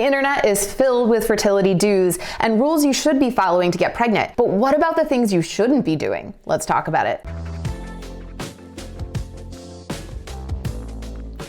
internet is filled with fertility do's and rules you should be following to get pregnant. But what about the things you shouldn't be doing? Let's talk about it.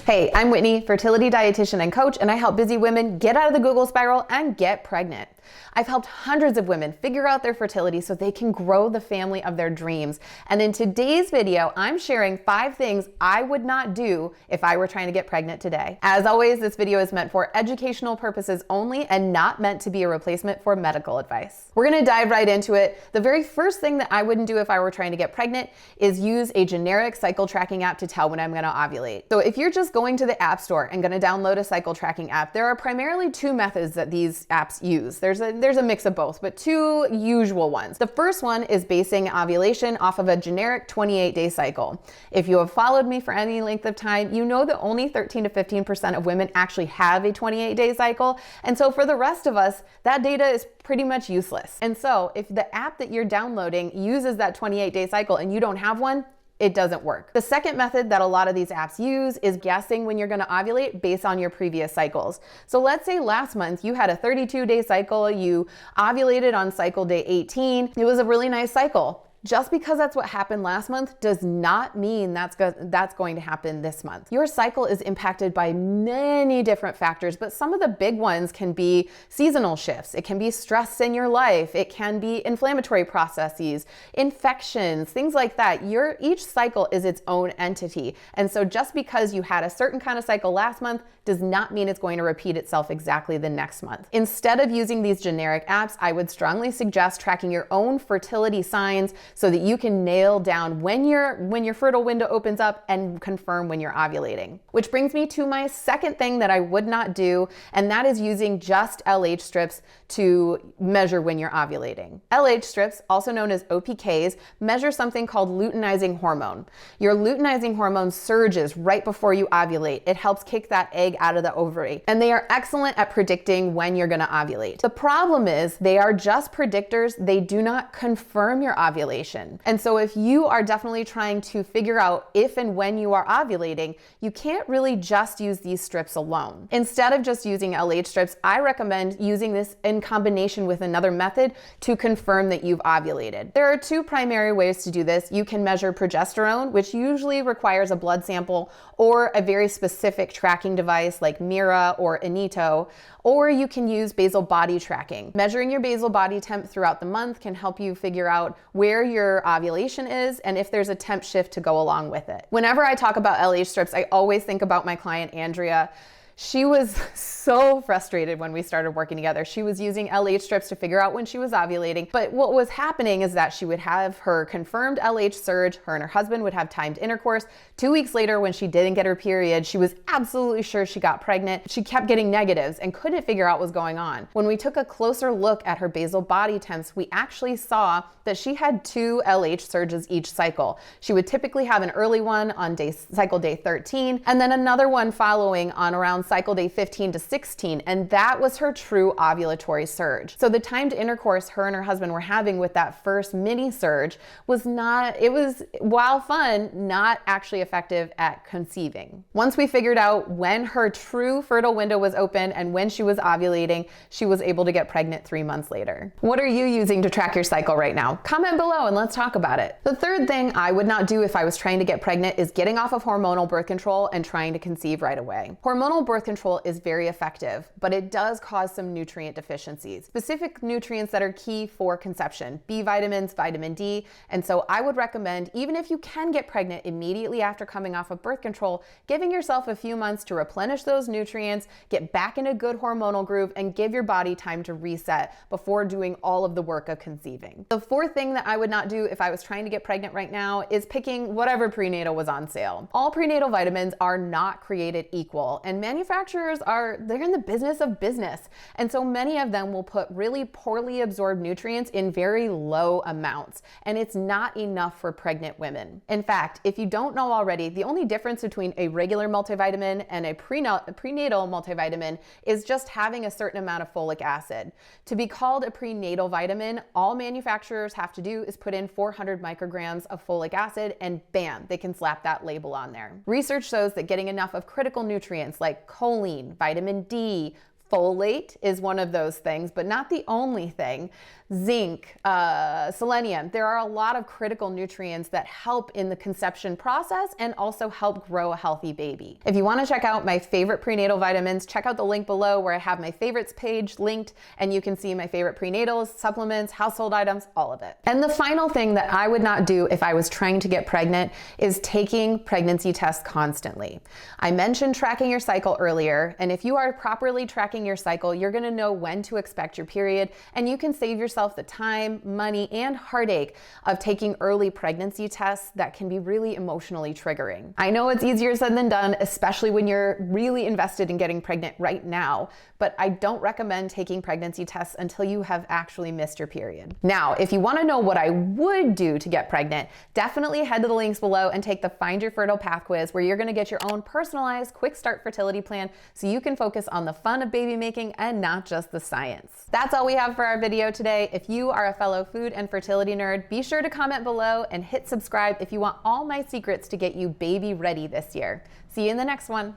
Hey, I'm Whitney, fertility dietitian and coach, and I help busy women get out of the Google spiral and get pregnant. I've helped hundreds of women figure out their fertility so they can grow the family of their dreams. And in today's video, I'm sharing 5 things I would not do if I were trying to get pregnant today. As always, this video is meant for educational purposes only and not meant to be a replacement for medical advice. We're gonna dive right into it. The very first thing that I wouldn't do if I were trying to get pregnant is use a generic cycle tracking app to tell when I'm gonna ovulate. So if you're just going to the app store and gonna download a cycle tracking app, there are primarily 2 methods that these apps use. There's a mix of both, but 2 usual ones. The first one is basing ovulation off of a generic 28-day cycle. If you have followed me for any length of time, you know that only 13 to 15% of women actually have a 28-day cycle. And so for the rest of us, that data is pretty much useless. And so if the app that you're downloading uses that 28-day cycle and you don't have one, it doesn't work. The second method that a lot of these apps use is guessing when you're gonna ovulate based on your previous cycles. So let's say last month you had a 32-day cycle, you ovulated on cycle day 18. It was a really nice cycle. Just because that's what happened last month does not mean that's going to happen this month. Your cycle is impacted by many different factors, but some of the big ones can be seasonal shifts. It can be stress in your life. It can be inflammatory processes, infections, things like that. Each cycle is its own entity. And so just because you had a certain kind of cycle last month does not mean it's going to repeat itself exactly the next month. Instead of using these generic apps, I would strongly suggest tracking your own fertility signs so that you can nail down when your fertile window opens up and confirm when you're ovulating. Which brings me to my second thing that I would not do, and that is using just LH strips to measure when you're ovulating. LH strips, also known as OPKs, measure something called luteinizing hormone. Your luteinizing hormone surges right before you ovulate. It helps kick that egg out of the ovary, and they are excellent at predicting when you're gonna ovulate. The problem is they are just predictors. They do not confirm your ovulation. And so if you are definitely trying to figure out if and when you are ovulating, you can't really just use these strips alone. Instead of just using LH strips, I recommend using this in combination with another method to confirm that you've ovulated. There are 2 primary ways to do this. You can measure progesterone, which usually requires a blood sample or a very specific tracking device like Mira or Anito, or you can use basal body tracking. Measuring your basal body temp throughout the month can help you figure out where your ovulation is and if there's a temp shift to go along with it. Whenever I talk about LH strips, I always think about my client, Andrea. She was so frustrated when we started working together. She was using LH strips to figure out when she was ovulating, but what was happening is that she would have her confirmed LH surge, her and her husband would have timed intercourse. 2 weeks later, when she didn't get her period, she was absolutely sure she got pregnant. She kept getting negatives and couldn't figure out what was going on. When we took a closer look at her basal body temps, we actually saw that she had 2 LH surges each cycle. She would typically have an early one on cycle day 13, and then another one following on around cycle day 15 to 16, and that was her true ovulatory surge. So the timed intercourse her and her husband were having with that first mini surge was while fun, not actually effective at conceiving. Once we figured out when her true fertile window was open and when she was ovulating, she was able to get pregnant 3 months later. What are you using to track your cycle right now? Comment below and let's talk about it. The third thing I would not do if I was trying to get pregnant is getting off of hormonal birth control and trying to conceive right away. Hormonal birth control is very effective, but it does cause some nutrient deficiencies, specific nutrients that are key for conception, B vitamins, vitamin D. And so I would recommend, even if you can get pregnant immediately after coming off of birth control, giving yourself a few months to replenish those nutrients, get back in a good hormonal groove, and give your body time to reset before doing all of the work of conceiving. The fourth thing that I would not do if I was trying to get pregnant right now is picking whatever prenatal was on sale. All prenatal vitamins are not created equal, and manufacturers they're in the business of business. And so many of them will put really poorly absorbed nutrients in very low amounts, and it's not enough for pregnant women. In fact, if you don't know already, the only difference between a regular multivitamin and a prenatal multivitamin is just having a certain amount of folic acid. To be called a prenatal vitamin, all manufacturers have to do is put in 400 micrograms of folic acid and bam, they can slap that label on there. Research shows that getting enough of critical nutrients like choline, vitamin D, Folate is one of those things, but not the only thing. Zinc, selenium, there are a lot of critical nutrients that help in the conception process and also help grow a healthy baby. If you want to check out my favorite prenatal vitamins, check out the link below where I have my favorites page linked, and you can see my favorite prenatals, supplements, household items, all of it. And the final thing that I would not do if I was trying to get pregnant is taking pregnancy tests constantly. I mentioned tracking your cycle earlier, and if you are properly tracking your cycle, you're going to know when to expect your period, and you can save yourself the time, money, and heartache of taking early pregnancy tests that can be really emotionally triggering. I know it's easier said than done, especially when you're really invested in getting pregnant right now, but I don't recommend taking pregnancy tests until you have actually missed your period. Now, if you want to know what I would do to get pregnant, definitely head to the links below and take the Find Your Fertile Path quiz, where you're going to get your own personalized quick start fertility plan so you can focus on the fun of baby making and not just the science. That's all we have for our video today. If you are a fellow food and fertility nerd, be sure to comment below and hit subscribe if you want all my secrets to get you baby ready this year. See you in the next one.